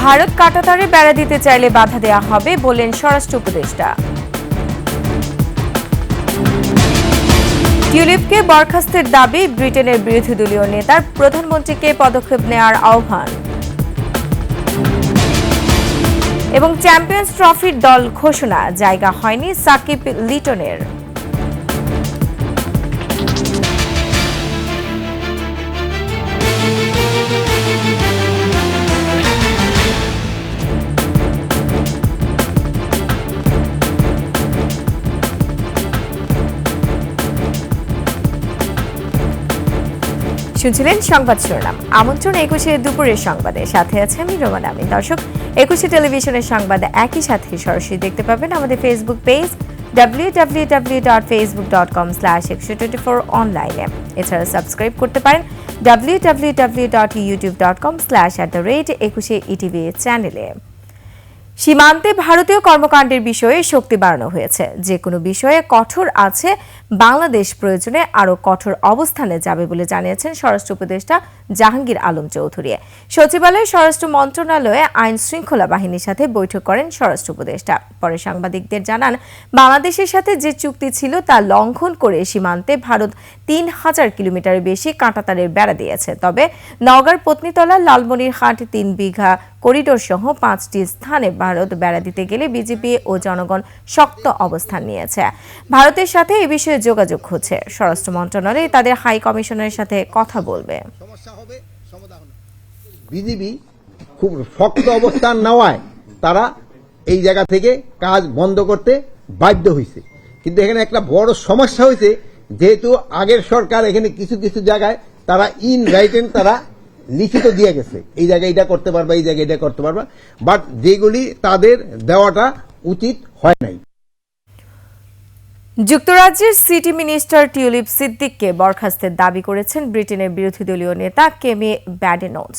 ভারত কাঁটাতারে বেড়া দিতে চাইলে বাধা দেওয়া হবে বললেন স্বরাষ্ট্র উপদেষ্টা। টিউলিপকে বরখাস্তের দাবি, ব্রিটেনের বিরোধী দলীয় নেতার প্রধানমন্ত্রীকে পদক্ষেপ নেওয়ার আহ্বান। এবং চ্যাম্পিয়ন্স ট্রফির দল ঘোষণা, জায়গা হয়নি সাকিব লিটনের। শুনছিলেন সংবাদ শিরোনাম। আমন্ত্রণ 21শে দুপুরের সংবাদে, সাথে আছে আমি রোমান আমিন। দর্শক, 21শে টেলিভিশনের সংবাদ একই সাথে সরাসরি দেখতে পাবেন আমাদের ফেসবুক পেজ www.facebook.com/124 অনলাইনে। এছাড়া সাবস্ক্রাইব করতে পারেন www.youtube.com/@21sheTV চ্যানেলে। সীমান্তে ভারতীয় কর্মকাণ্ডের বিষয়ে শক্তি বাড়ানো হয়েছে। যে কোনো বিষয়ে কঠোর আছে বাংলাদেশ, প্রয়োজনে আরও কঠোর অবস্থানে যাবে বলে জানিয়েছেন স্বরাষ্ট্র উপদেষ্টা জাহাঙ্গীর আলম চৌধুরী। সচিবালয়ে স্বরাষ্ট্র মন্ত্রণালয়ে আইন শৃঙ্খলা বাহিনীর সাথে বৈঠক করেন স্বরাষ্ট্র উপদেষ্টা। পরে সাংবাদিকদের জানান, বাংলাদেশের সাথে যে চুক্তি ছিল তা লঙ্ঘন করে সীমান্তে ভারত 3000 কিলোমিটারের বেশি কাঁটাতারের বেড়া দিয়েছে। তবে নওগাঁর পত্নীতলা, লালমনিরহাট 3 বিঘা করিডোর সহ 5টি স্থানে ভারত বেড়া দিতে গেলে বিজেপি ও জনগণ শক্ত অবস্থান নিয়েছে। ভারতের সাথে এ বিষয়ে যোগাযোগ হচ্ছে। স্বরাষ্ট্র মন্ত্রণালয় তাদের হাই কমিশনারের সাথে কথা বলবে। বিজেপি খুব শক্ত অবস্থান নেওয়ায় তারা এই জায়গা থেকে কাজ বন্ধ করতে বাধ্য হয়েছে। কিন্তু এখানে একটা বড় সমস্যা হয়েছে, যেহেতু আগের সরকার এখানে কিছু কিছু জায়গায় তারা ইন রাইটেন তারা লিখিত দিয়ে গেছে, এই জায়গায় এটা করতে পারবা, এই জায়গায় এটা করতে পারবা, বাট যেগুলি তাদের দেওয়াটা উচিত হয় নাই। যুক্তরাজ্যের সিটি মিনিস্টার টিউলিপ সিদ্দিককে বরখাস্তের দাবি করেছেন ব্রিটেনের বিরোধী দলীয় নেতা কেমি ব্যাডেনজ।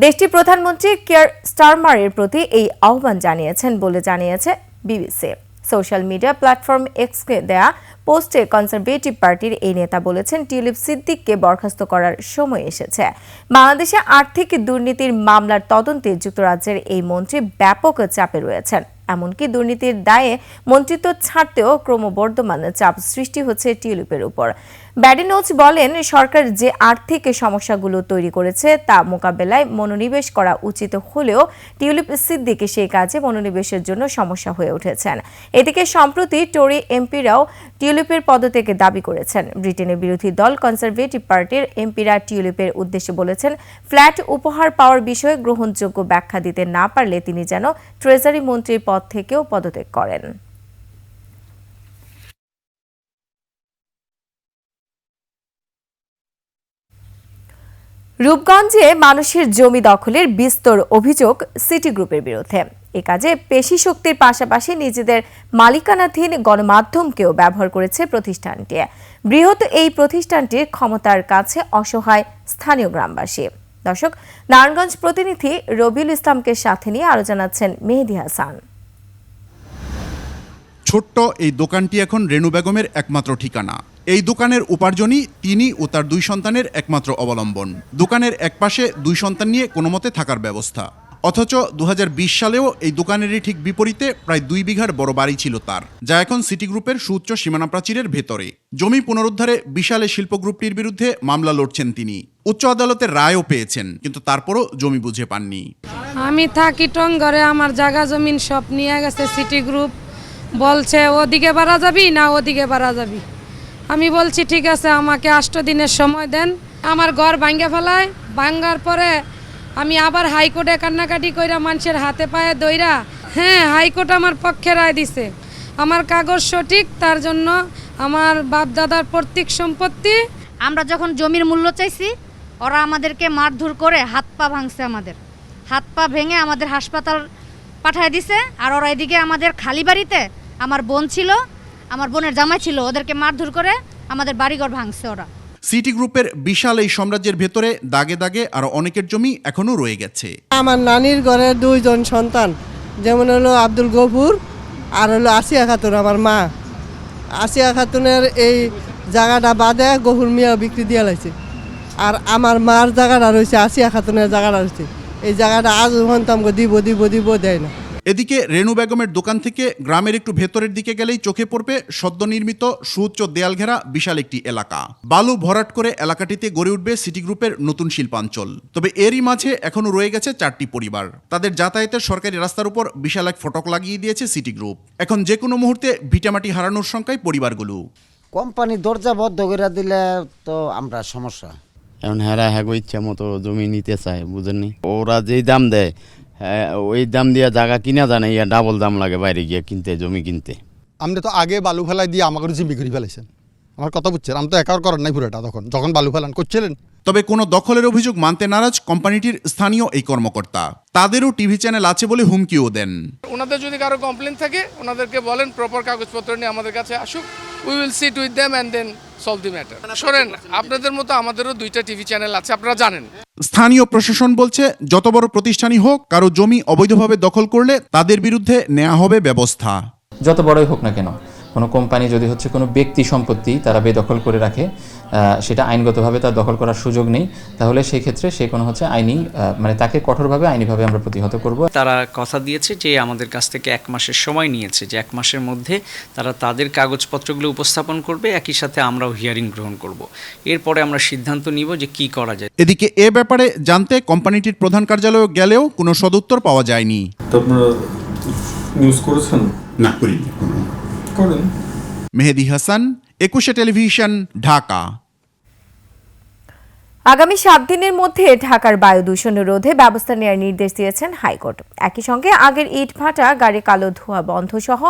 দেশটির প্রধানমন্ত্রী কিয়ার স্টারমারের প্রতি এই আহ্বান জানিয়েছেন বলে জানিয়েছে বিবিসি। সোশ্যাল মিডিয়া প্ল্যাটফর্ম এক্সকে দেয়া পোস্টে কনজারভেটিভ পার্টির এই নেতা বলেছেন, টিউলিপ সিদ্দিককে বরখাস্ত করার সময় এসেছে। বাংলাদেশে আর্থিক দুর্নীতির মামলার তদন্তে যুক্তরাজ্যের এই মন্ত্রী ব্যাপক চাপে রয়েছেন। এমনকি দুর্নীতির দায়ে মন্ত্রিত্ব ছাড়তেও ক্রমবর্ধমান চাপ সৃষ্টি হচ্ছে টিউলিপের উপর। ব্যাডেনজ বলেন, সরকার যে আর্থিক সমস্যাগুলো তৈরি করেছে তা মোকাবেলায় মনোনিবেশ করা উচিত হলেও টিউলিপ সিদ্দিক সেই কাজে মনোনিবেশের জন্য সমস্যা হয়ে উঠেছেন। এদিকে সম্প্রতি টরি এমপিরাও টিউলিপের পদত্যাগ দাবি করেছেন। ব্রিটেনের বিরোধী দল কনজারভেটিভ পার্টির এমপিরা টিউলিপের উদ্দেশ্যে বলেছেন, ফ্ল্যাট উপহার পাওয়ার বিষয়ে গ্রহণযোগ্য ব্যাখ্যা দিতে না পারলে তিনি যেন ট্রেজারি মন্ত্রীর পদ থেকেও পদত্যাগ করেন। রূপগঞ্জে মানুষের জমি দখলের বিস্তর অভিযোগ সিটি গ্রুপের বিরুদ্ধে। এ কাজে পেশি শক্তির পাশাপাশি নিজেদের মালিকানাধীন গণমাধ্যমকেও ব্যবহার করেছে প্রতিষ্ঠানটি। বৃহৎ এই প্রতিষ্ঠানটির ক্ষমতার কাছে অসহায় স্থানীয় গ্রামবাসী। দর্শক, নারায়ণগঞ্জ প্রতিনিধি রবিউল ইসলামকে সাথে নিয়ে আরো জানাচ্ছেন মেহেদি হাসান। ছোট্ট এই দোকানটি এখন রেনু বেগমের একমাত্র ঠিকানা। এই দোকানের উপার্জনই তিনি ও তার 2 সন্তানের একমাত্র অবলম্বন। দোকানের একপাশে 2 সন্তান নিয়ে কোনো মতে থাকার ব্যবস্থা। অথচ 2020 সালেও এই দোকানেরই ঠিক বিপরীতে প্রায় 2 বিঘার বড় বাড়ি ছিল তার, যা এখন সিটি গ্রুপের সুউচ্চ সীমানা প্রাচীরের ভেতরে। জমি পুনরুদ্ধারে বিশাল শিল্প গ্রুপটির বিরুদ্ধে মামলা লড়ছেন তিনি। উচ্চ আদালতের রায়ও পেয়েছেন, কিন্তু তারপরও জমি বুঝে পাননি। আমি থাকি টঙ্গরে, আমার জায়গা জমিন সব নিয়ে গেছে সিটি গ্রুপ। বলছে ওদিকে বাড়া যাবি না ওদিকে বাড়া যাবি। আমি বলছি ঠিক আছে, আমাকে 8 দিনের সময় দেন। আমার ঘর ভাঙ্গা ফেলায়, ভাঙ্গার পরে আমি আবার হাইকোর্টে কান্নাকাটি কইরা মানুষের হাতে পায়ে দইরা, হ্যাঁ হাইকোর্ট আমার পক্ষে রায় দিছে, আমার কাগজ সঠিক, তার জন্য আমার বাপ দাদার পৈতৃক সম্পত্তি। আমরা যখন জমির মূল্য চাইছি, ওরা আমাদেরকে মারধর করে হাত পা ভাঙছে, আমাদের হাত পা ভেঙে আমাদের হাসপাতাল পাঠায় দিছে। আর ওরা এদিকে আমাদের খালি বাড়িতে আমার বোন ছিল, আমার বোনের জামাই ছিল, ওদেরকে মারধর করে আমাদের বাড়িঘর ভাঙছে ওরা। সিটি গ্রুপের বিশাল এই সাম্রাজ্যের ভেতরে দাগে দাগে আরো অনেকের জমি এখনো রয়ে গেছে। আমার নানির ঘরে 2 জন সন্তান, যেমন হলো আব্দুল গফুর আর হলো আসিয়া খাতুন, আমার মা। আসিয়া খাতুনের এই জায়গাটা বাদে গফুর মিয়া বিক্রি দিয়ে লাইছে, আর আমার মার জায়গাটা রয়েছে, আসিয়া খাতুনের জায়গাটা রয়েছে। এই জায়গাটা আজ পর্যন্ত আমাকে দিব দেয় না। এদিকে রেনু বেগমের দোকান থেকে গ্রামের একটু ভেতরের দিকে গেলেই চোখে পড়বে সদ্য নির্মিত সুউচ্চ দেয়াল ঘেরা বিশাল একটি এলাকা। বালু ভরাট করে এলাকাটিতে গড়ে উঠবে সিটি গ্রুপের নতুন শিল্পাঞ্চল। তবে এরই মাঝে এখনো রয়ে গেছে 4টি পরিবার। তাদের যাতায়াতের সরকারি রাস্তার উপর বিশাল এক ফটক লাগিয়ে দিয়েছে সিটি গ্রুপ। এখন যে কোনো মুহূর্তে ভিটামাটি হারানোর সংখ্যায় পরিবারগুলো। কোম্পানি দরজা বদ্ধ করে দিলে তো আমরা সমস্যা। এখন হ্যাগো ইচ্ছা মতো জমি নিতে চায়, বুঝেননি? ওরা যেই দাম দেয়, হ্যাঁ ওই দাম দিয়ে জায়গা কিনা জানে, ইয়া ডাবল দাম লাগে বাইরে গিয়ে কিনতে, জমি কিনতে। আপনি তো আগে বালু ফেলাই দিয়ে আমাকে জিম্মি করে ফেলাইছেন, আমার কথা বুঝছেন? আমি তো একার করার নাই পুরোটা, যখন বালু ফেলান করছিলেন। তবে কোনো দখলের অভিযোগ মানতে নারাজ কোম্পানিটির স্থানীয় এই কর্মকর্তা। তাদেরও টিভি চ্যানেল আছে বলে হুমকিও দেন। ওনাদের যদি কারো কমপ্লেন থাকে ওনাদেরকে বলেন প্রপার কাগজপত্র নিয়ে আমাদের কাছে আসুক, we will sit with them and then solve the matter. শোনেন, আপনাদের মতো আমাদেরও 2টা টিভি চ্যানেল আছে, আপনারা জানেন। স্থানীয় প্রশাসন বলছে যত বড় প্রতিষ্ঠানই হোক, কারো জমি অবৈধভাবে দখল করলে তাদের বিরুদ্ধে নেওয়া হবে ব্যবস্থা। যত বড়ই হোক না কেন, কোনো কোম্পানি যদি কোনো ব্যক্তি সম্পত্তি তারা বেদখল করে রাখে, সেটা আইনগতভাবে তার দখল করার সুযোগ নেই, তাহলে সেই ক্ষেত্রে সে কোনো আইনি তাকে কঠোরভাবে আইনিভাবে আমরা প্রতিহত করব। তারা কথা দিয়েছে যে আমাদের কাছ থেকে 1 মাসের সময় নিয়েছে, যে 1 মাসের মধ্যে তারা তাদের কাগজপত্রগুলো উপস্থাপন করবে, একই সাথে আমরাও হিয়ারিং গ্রহণ করব। এরপরে আমরা সিদ্ধান্ত নিব যে কি করা যায়। এদিকে এ ব্যাপারে জানতে কোম্পানিটির প্রধান কার্যালয়ে গেলেও কোনো সদুত্তর পাওয়া যায়নি। আপনারা নিউজ করেছেন? না, করিনি। করেন। মেহেদি হাসান, 21 টেলিভিশন, ঢাকা। আগামী 7 দিনের মধ্যে ঢাকার বায়ু দূষণ রোধে ব্যবস্থা নেওয়ার নির্দেশ দিয়েছেন হাইকোর্ট। একই সঙ্গে আগের ইটভাটা, গাড়ি কালো ধোঁয়া বন্ধ সহ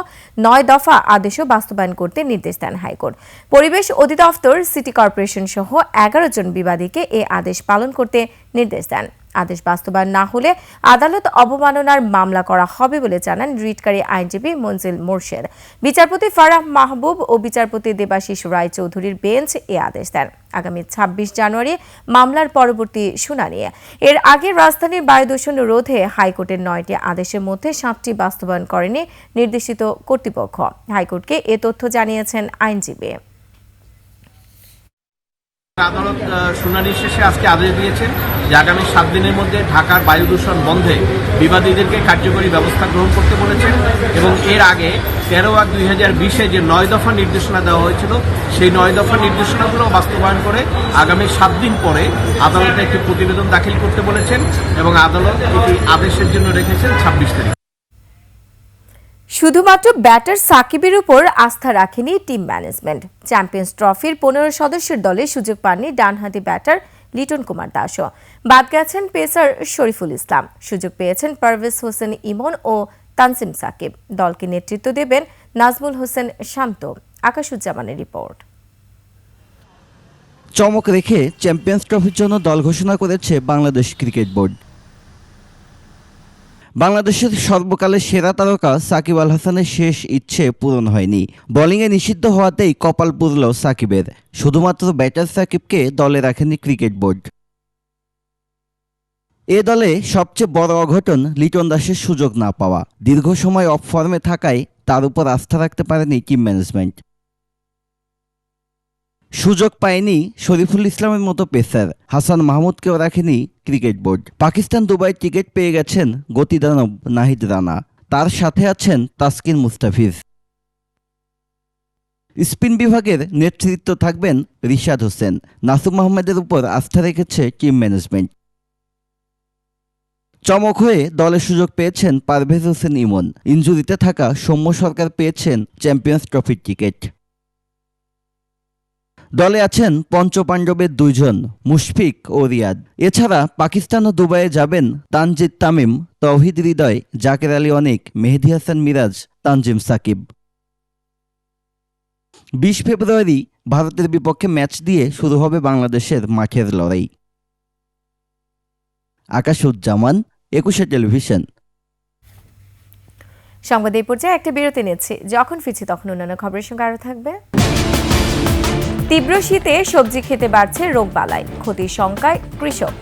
9 দফা আদেশও বাস্তবায়ন করতে নির্দেশ দেন হাইকোর্ট। পরিবেশ অধিদপ্তর, সিটি কর্পোরেশন সহ 11 জন বিবাদীকে এ আদেশ পালন করতে নির্দেশ দেন। আদেশ বাস্তবায়ন না হলে আদালত অবমাননার মামলা করা হবে বলে জানান রিটকারী আইনজীবী মনজিল মোরশেদ। বিচারপতি ফারাহ মাহবুব ও বিচারপতি দেবাশিস রায় চৌধুরীর বেঞ্চ এ আদেশ দেন। আগামী 26 জানুয়ারি মামলার পরবর্তী শুনানি। এর আগে রাজধানীর বায়ু দূষণ রোধে হাইকোর্টের 9টি আদেশের মধ্যে 7টি বাস্তবায়ন করেনি নির্দেশিত কর্তৃপক্ষ। হাইকোর্টকে এ তথ্য জানিয়েছেন আইনজীবী। আদালত শুনানি শেষে আজকে আদেশ দিয়েছেন যে আগামী 7 দিনের মধ্যে ঢাকার বায়ু দূষণ বন্ধে বিবাদীদেরকে কার্যকরী ব্যবস্থা গ্রহণ করতে বলেছেন এবং এর আগে 13/2020 যে 9 দফা নির্দেশনা দেওয়া হয়েছিল সেই 9 দফা নির্দেশনাগুলো বাস্তবায়ন করে আগামী 7 দিন পরে আদালতে একটি প্রতিবেদন দাখিল করতে বলেছেন এবং আদালত এটি আদেশের জন্য রেখেছেন 26 তারিখ। শুধুমাত্র ব্যাটার সাকিবের উপর আস্থা রাখেনি টিম ম্যানেজমেন্ট। চ্যাম্পিয়ন্স ট্রফির 15 সদস্যের দলে সুযোগ পাননি ডানহাতি ব্যাটার লিটন কুমার দাসও। বাদ গেছেন পেসার শরীফুল ইসলাম। সুযোগ পেয়েছেন পারভেজ হোসেন ইমন ও তানসিম সাকিব। দলকে নেতৃত্ব দেবেন নাজমুল হোসেন শান্ত। আকাশুজ্জামানের রিপোর্ট। চমক রেখে চ্যাম্পিয়ন্স ট্রফির জন্য দল ঘোষণা করেছে বাংলাদেশ ক্রিকেট বোর্ড। বাংলাদেশের সর্বকালের সেরা তারকা সাকিব আল হাসানের শেষ ইচ্ছে পূরণ হয়নি। বোলিংয়ে নিষিদ্ধ হওয়াতেই কপাল পুড়ল সাকিবের। শুধুমাত্র ব্যাটার সাকিবকে দলে রাখেনি ক্রিকেট বোর্ড। এ দলে সবচেয়ে বড় অঘটন লিটন দাসের সুযোগ না পাওয়া। দীর্ঘ সময় অফ ফর্মে থাকায় তার উপর আস্থা রাখতে পারেনি টিম ম্যানেজমেন্ট। সুযোগ পায়নি শরীফুল ইসলামের মতো পেসার। হাসান মাহমুদকেও রাখেনি cricket board. Pakistan Dubai ticket পেয়ে গেছেন গতিদানব নাহিদ রানা। তার সাথে আছেন তাসকিন মুস্তাফিজ। স্পিন বিভাগের নেতৃত্ব থাকবেন রিশাদ হোসেন। নাসুম আহমেদের উপর আস্থা রেখেছে টিম ম্যানেজমেন্ট। চমক হয়ে দলে সুযোগ পেয়েছেন পারভেজ হোসেন ইমন। ইনজুরিতে থাকা সৌম্য সরকার পেয়েছেন চ্যাম্পিয়ন্স ট্রফির টিকিট। দলে আছেন পঞ্চপাণ্ডবের 2 জন, মুশফিক ও রিয়াদ। এছাড়া পাকিস্তান ও দুবাইয়ে যাবেন তানজিদ তামিম, তৌহিদ হৃদয়, জাকের আলী অনিক, মেহেদি হাসান মিরাজ, তানজিম সাকিব। 20 ফেব্রুয়ারি ভারতের বিপক্ষে ম্যাচ দিয়ে শুরু হবে বাংলাদেশের মাঠের লড়াই। আকাশুজ্জামান, 21 টেলিভিশন। সংবাদ এই পর্যায়ে একটা বিরতি নিচ্ছি। যখন ফিরছি তখন অন্যান্য খবরের সঙ্গে আরও থাকবে। তীব্র শীতে সবজি খেতে বাড়ছে রোগবালাই, ক্ষতির শঙ্কায় কৃষক।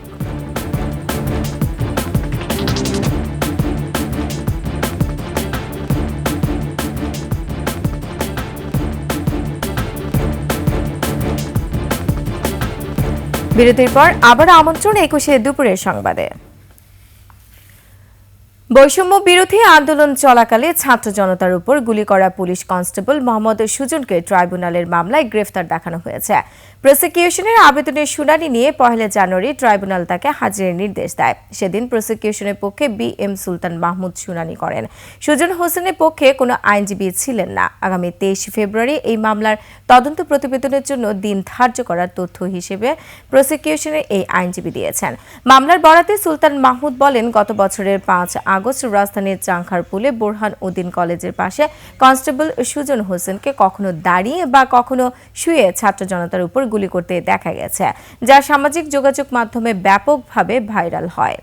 বিরতির পর আবার আমন্ত্রণ 21 দুপুরের সংবাদে। বৈষম্য বিরোধী আন্দোলন চলাকালে ছাত্র জনতার উপর গুলি করা পুলিশ কনস্টেবল মোহাম্মদ সুজনকে ট্রাইব্যুনালের মামলায় গ্রেফতার দেখানো হয়েছে। প্রসিকিউশনের আবেদনের শুনানি নিয়ে 1 জানুয়ারি ট্রাইব্যুনাল তাকে হাজিরের নির্দেশ দেয়। সেদিন প্রসিকিউশনের পক্ষে বি.এম. সুলতান মাহমুদ শুনানি করেন। সুজন হোসেনের পক্ষে কোনো আইনজীবী ছিলেন না। আগামী 23 ফেব্রুয়ারি এই মামলার তদন্ত প্রতিবেদনের জন্য দিন ধার্য করার তথ্য হিসেবে প্রসিকিউশনের এই আইনজীবী দিয়েছেন। মামলার বরাতে সুলতান মাহমুদ বলেন, গত বছরের 5 আগস্ট রাজধানীর চাংখারপুলে বোরহান উদ্দিন কলেজের পাশে কনস্টেবল সুজন হোসেনকে কখনো দাঁড়িয়ে বা কখনো শুয়ে ছাত্র জনতার উপর গুলি করতে দেখা গেছে, যা সামাজিক যোগাযোগ মাধ্যমে ব্যাপকভাবে ভাইরাল হয়।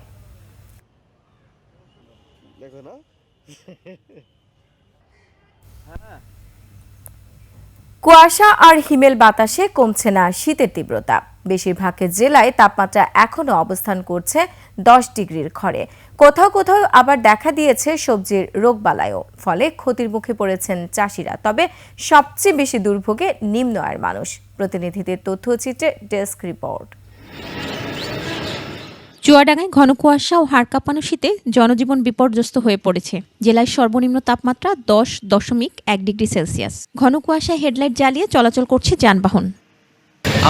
কুয়াশা আর হিমেল বাতাসে কমছে না শীতের তীব্রতা। বেশিরভাগ জেলায় তাপমাত্রা এখনো অবস্থান করছে 10 ডিগ্রির ঘরে। কোথাও কোথাও আবার দেখা দিয়েছে সবজির রোগবালাইও। ফলে ক্ষতির মুখে পড়েছেন চাষিরা। তবে সবচেয়ে বেশি দুর্ভোগে নিম্ন আয়ের মানুষ। প্রতিনিধিদের তথ্যচিত্রে ডেস্ক রিপোর্ট। চুয়াডাঙ্গায় ঘন কুয়াশা ও হাড় কাঁপানো শীতে জনজীবন বিপর্যস্ত হয়ে পড়েছে। জেলায় সর্বনিম্ন তাপমাত্রা 10.1 ডিগ্রি সেলসিয়াস। ঘন কুয়াশায় হেডলাইট জ্বালিয়ে চলাচল করছে যানবাহন।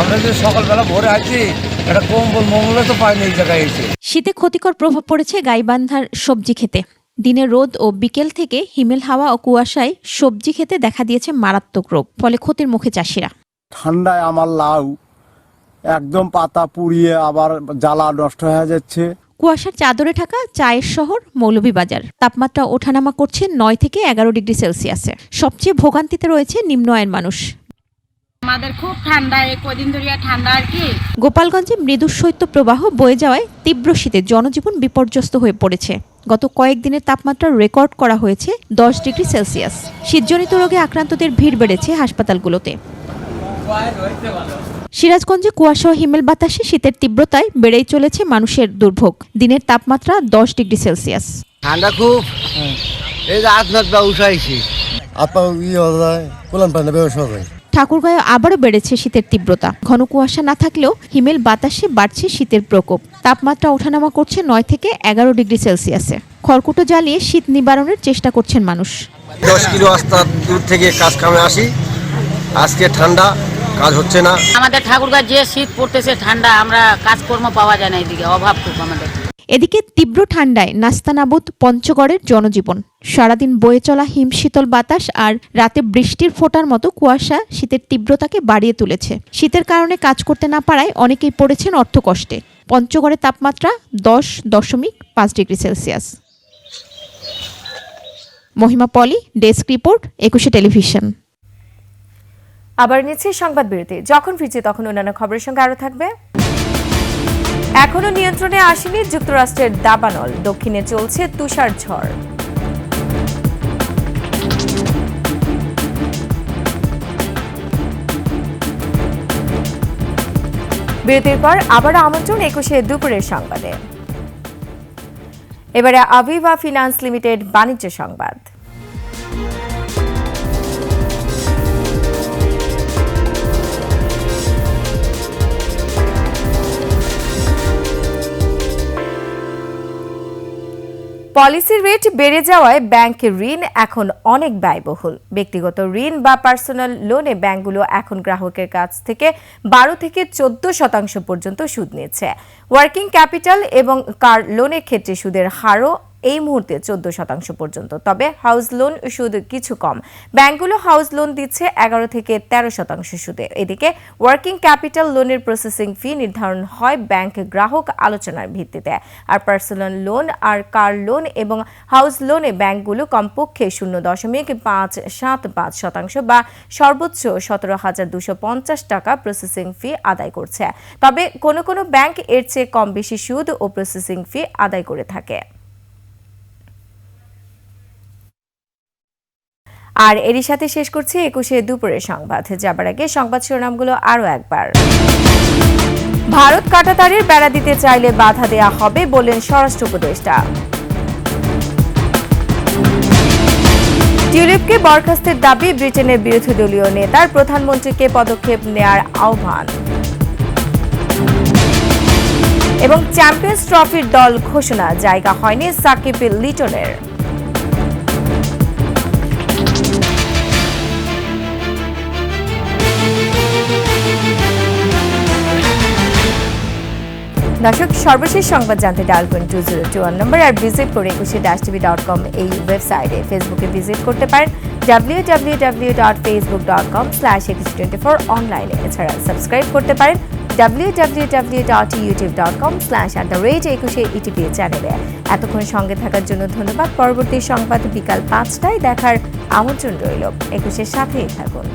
আমরা যে সকালবেলা ভোরে আছি, এটা কম্বল মঙ্গলে তো পাইনি এই জায়গায় এসে। শীতে ক্ষতিকর প্রভাব পড়েছে গাইবান্ধার সবজি খেতে। দিনের রোদ ও বিকেল থেকে হিমেল হাওয়া ও কুয়াশায় সবজি খেতে দেখা দিয়েছে মারাত্মক রোগ। ফলে ক্ষতির মুখে চাষিরা। ঠান্ডায় আমার লাউ একদম পাতা পুড়িয়ে আবার জ্বালা নষ্ট হয়ে যাচ্ছে। কুয়াশার চাদরে ঢাকা চায়ের শহর মৌলভীবাজার। তাপমাত্রা ওঠানামা করছে 9 থেকে 11 ডিগ্রি সেলসিয়াসে। সবচেয়ে ভোগান্তিতে রয়েছে নিম্ন আয়ের মানুষ। আমাদের খুব ঠান্ডা, কদিন ধরে ঠান্ডা আর কি। গোপালগঞ্জে মৃদু শৈত্য প্রবাহ বয়ে যাওয়ায় তীব্র শীতে জনজীবন বিপর্যস্ত হয়ে পড়েছে। গত কয়েকদিনের তাপমাত্রা রেকর্ড করা হয়েছে 10 ডিগ্রি সেলসিয়াস। শীতজনিত রোগে আক্রান্তদের ভিড় বেড়েছে হাসপাতালগুলোতে। সিরাজগঞ্জে কুয়াশা ও হিমেল বাতাসে শীতের তীব্রতায় বেড়েই চলেছে মানুষের দুর্ভোগ। দিনের তাপমাত্রা 10 ডিগ্রি সেলসিয়াস। ঠান্ডা খুব, এই যে আত্মাত উঠাইছি ঠাকুরগাঁয়ে আবারও বেড়েছে শীতের তীব্রতা। ঘন কুয়াশা না থাকলেও হিমেল বাতাসে বাড়ছে শীতের প্রকোপ। তাপমাত্রা ওঠানামা করছে 9 থেকে 11 ডিগ্রি সেলসিয়াসে। খড়কুটো জ্বালিয়ে শীত নিবারণের চেষ্টা করছেন মানুষ। 10 কিলো রাস্তা দূর থেকে কাজ কামে আসি, আজকে ঠান্ডা, কাজ হচ্ছে না। আমাদের ঠাকুরগাঁও যে শীত পড়তেছে, ঠান্ডা, আমরা কাজকর্ম পাওয়া যায় না, এদিকে অভাব খুব আমাদের। এদিকে তীব্র ঠান্ডায় নাস্তানাবুদ পঞ্চগড়ের জনজীবন। সারাদিন বয়ে চলা হিমশীতল বাতাস আর রাতে বৃষ্টির ফোঁটার মতো কুয়াশা শীতের তীব্রতাকে বাড়িয়ে তুলেছে। শীতের কারণে কাজ করতে না পারায় অনেকেই পড়েছেন অর্থকষ্টে। পঞ্চগড়ের তাপমাত্রা 10.5 ডিগ্রি সেলসিয়াস। মহিমা পলি, ডেস্ক রিপোর্ট, 21 টেলিভিশন। আবার নিচ্ছে সংবাদ বিরতি। যখন ফিরছি তখন অন্যান্য খবরের সঙ্গে আরো থাকবে। এখনো নিয়ন্ত্রণে আসেনি যুক্তরাষ্ট্রের দাবানল। দক্ষিণে চলছে তুষার ঝড়। বিরতির পর আবার আমন্ত্রণ 21 দুপুরের সংবাদে। এবারে আভিভা ফিনান্স লিমিটেড বাণিজ্য সংবাদ। পলিসি রেট বেড়ে যাওয়ায় ব্যাংকের ঋণ এখন অনেক ব্যয়বহুল। ব্যক্তিগত ঋণ বা পার্সোনাল লোনে ব্যাংকগুলো এখন গ্রাহকের কাছ থেকে 12 থেকে 14% পর্যন্ত সুদ নিচ্ছে। ওয়ার্কিং ক্যাপিটাল এবং কার লোনের ক্ষেত্রে সুদের হারও এই মুহূর্তে 14% পর্যন্ত। তবে হাউস লোন সুদ কিছু কম। ব্যাংকগুলো হাউস লোন দিচ্ছে 11 থেকে 13% সুদে। এদিকে ওয়ার্কিং ক্যাপিটাল লোনের প্রসেসিং ফি নির্ধারণ হয় ব্যাংক গ্রাহক আলোচনার ভিত্তিতে। আর পার্সোনাল লোন আর কার লোন এবং হাউস লোনে ব্যাংকগুলো কমপক্ষে 0.575% বা সর্বোচ্চ 17,250 টাকা প্রসেসিং ফি আদায় করছে। তবে কোনো কোনো ব্যাংক এর চেয়ে কম বেশি সুদ ও প্রসেসিং ফি আদায় করে থাকে। আর এরই সাথে শেষ করছি 21 দুপুরের সংবাদ। যাবার আগে সংবাদ শিরোনামগুলো আরো একবার। ভারত কাঁটাতারের বেড়া দিতে চাইলে বাধা দেয়া হবে বললেন স্বরাষ্ট্র উপদেষ্টা। টিউলিপকে বরখাস্তের দাবি ব্রিটেনের বিরোধী দলীয় নেতার। প্রধানমন্ত্রীকে পদক্ষেপ নেয়ার আহ্বান। এবং চ্যাম্পিয়ন্স ট্রফির দল ঘোষণা, জায়গা হয়নি সাকিব লিটনের। দর্শক, সর্বশেষ সংবাদ জানতে ডায়াল করুন 2021 নম্বর আর ভিজিট করে ekushe-tv.com এই ওয়েবসাইটে। ফেসবুকে ভিজিট করতে পারেন www.facebook.com/ekushe24 অনলাইনে। এছাড়া সাবস্ক্রাইব করতে পারেন www.youtube.com/@ekushe চ্যানেলে। এতক্ষণ সঙ্গে থাকার জন্য ধন্যবাদ। পরবর্তী সংবাদ বিকাল 5টায় দেখার আমন্ত্রণ রইল। একুশের সাথেই থাকুন।